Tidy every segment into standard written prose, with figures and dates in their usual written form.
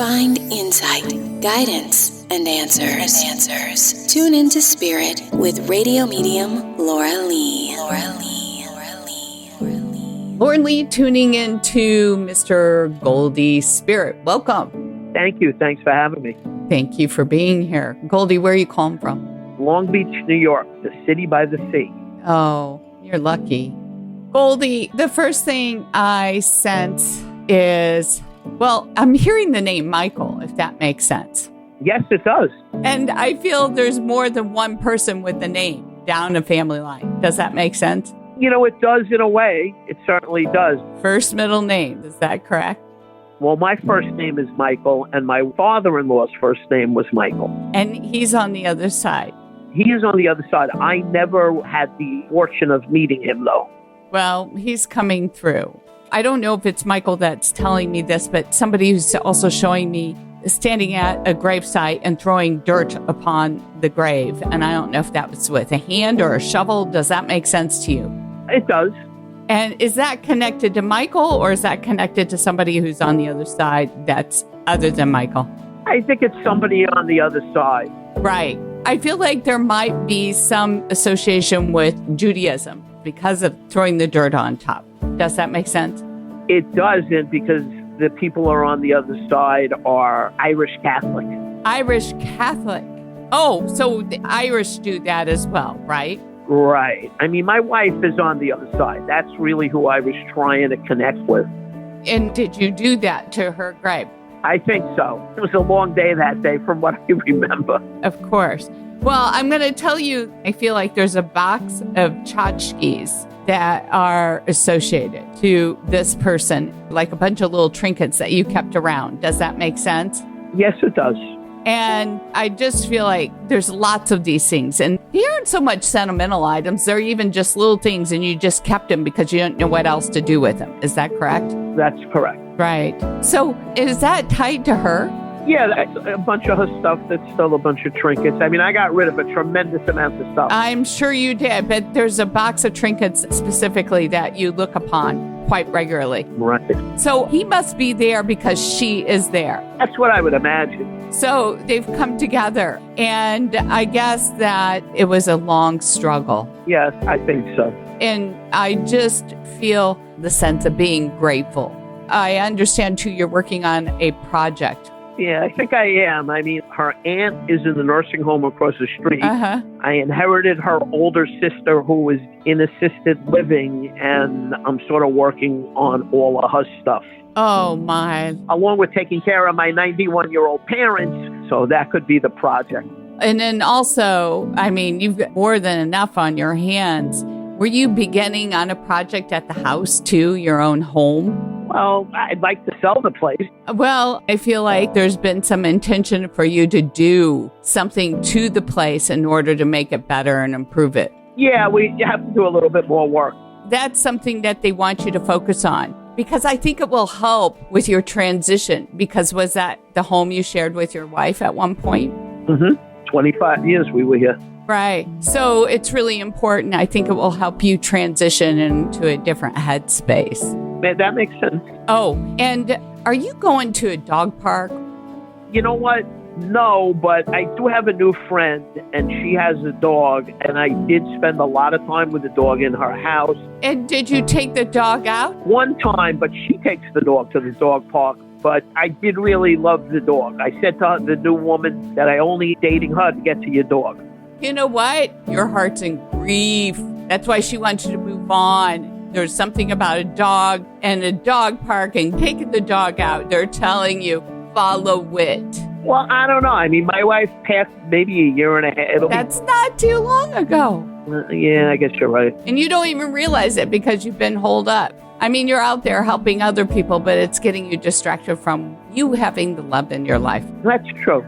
find insight, guidance, and answers. Tune into Spirit with radio medium Laura Lee. Laura Lee tuning into Mr. Goldie Spirit. Welcome. Thank you. Thanks for having me. Thank you for being here. Goldie, where are you calling from? Long Beach, New York, the city by the sea. Oh, you're lucky. Goldie, the first thing I sense is, well, I'm hearing the name Michael, if that makes sense. Yes, it does. And I feel there's more than one person with the name down a family line. Does that make sense? You know, it does in a way. It certainly does. First, middle name. Is that correct? Well, my first name is Michael, and my father-in-law's first name was Michael. And he's on the other side. He is on the other side. I never had the fortune of meeting him, though. Well, he's coming through. I don't know if it's Michael that's telling me this, but somebody who's also showing me standing at a gravesite and throwing dirt upon the grave. And I don't know if that was with a hand or a shovel. Does that make sense to you? It does. And is that connected to Michael, or is that connected to somebody who's on the other side that's other than Michael? I think it's somebody on the other side. Right. I feel like there might be some association with Judaism because of throwing the dirt on top. Does that make sense? It doesn't, because the people who are on the other side are Irish Catholic. Irish Catholic. Oh, so the Irish do that as well, right? Right. I mean, my wife is on the other side. That's really who I was trying to connect with. And did you do that to her grave? I think so. It was a long day that day from what I remember. Of course. Well, I'm going to tell you, I feel like there's a box of tchotchkes that are associated to this person, like a bunch of little trinkets that you kept around. Does that make sense? Yes, it does. And I just feel like there's lots of these things. And they aren't so much sentimental items. They're even just little things, and you just kept them because you didn't know what else to do with them. Is that correct? That's correct. Right. So is that tied to her? Yeah, that's a bunch of her stuff. That's still a bunch of trinkets. I mean, I got rid of a tremendous amount of stuff. I'm sure you did, but there's a box of trinkets specifically that you look upon quite regularly. Right. So he must be there because she is there. That's what I would imagine. So they've come together, and I guess that it was a long struggle. Yes, I think so. And I just feel the sense of being grateful. I understand, too, you're working on a project. Yeah, I think I am. I mean, her aunt is in the nursing home across the street. Uh-huh. I inherited her older sister who was in assisted living, and I'm sort of working on all of her stuff. Oh, my. Along with taking care of my 91-year-old parents, so that could be the project. And then also, I mean, you've got more than enough on your hands. Were you beginning on a project at the house, too, your own home? Well, I'd like to sell the place. Well, I feel like there's been some intention for you to do something to the place in order to make it better and improve it. Yeah, we have to do a little bit more work. That's something that they want you to focus on, because I think it will help with your transition. Because was that the home you shared with your wife at one point? Mm-hmm. 25 years we were here. Right. So it's really important. I think it will help you transition into a different headspace. That makes sense. Oh, and are you going to a dog park? You know what? No, but I do have a new friend, and she has a dog, and I did spend a lot of time with the dog in her house. And did you take the dog out? One time, but she takes the dog to the dog park. But I did really love the dog. I said to the new woman that I only dating her to get to your dog. You know what? Your heart's in grief. That's why she wants you to move on. There's something about a dog and a dog park and taking the dog out. They're telling you, follow it. Well, I don't know. I mean, my wife passed maybe a year and a half. That's not too long ago. Yeah, I guess you're right. And you don't even realize it because you've been holed up. I mean, you're out there helping other people, but it's getting you distracted from you having the love in your life. That's true.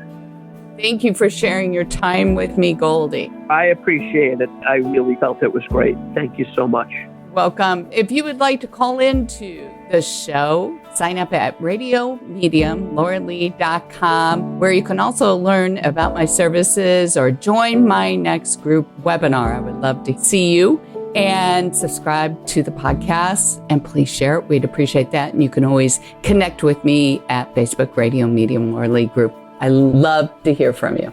Thank you for sharing your time with me, Goldie. I appreciate it. I really felt it was great. Thank you so much. Welcome. If you would like to call into the show, sign up at radiomediumlauralee.com, where you can also learn about my services or join my next group webinar. I would love to see you. and subscribe to the podcast. And please share it. We'd appreciate that. And you can always connect with me at Facebook Radio Medium Laura Lee Group. I love to hear from you.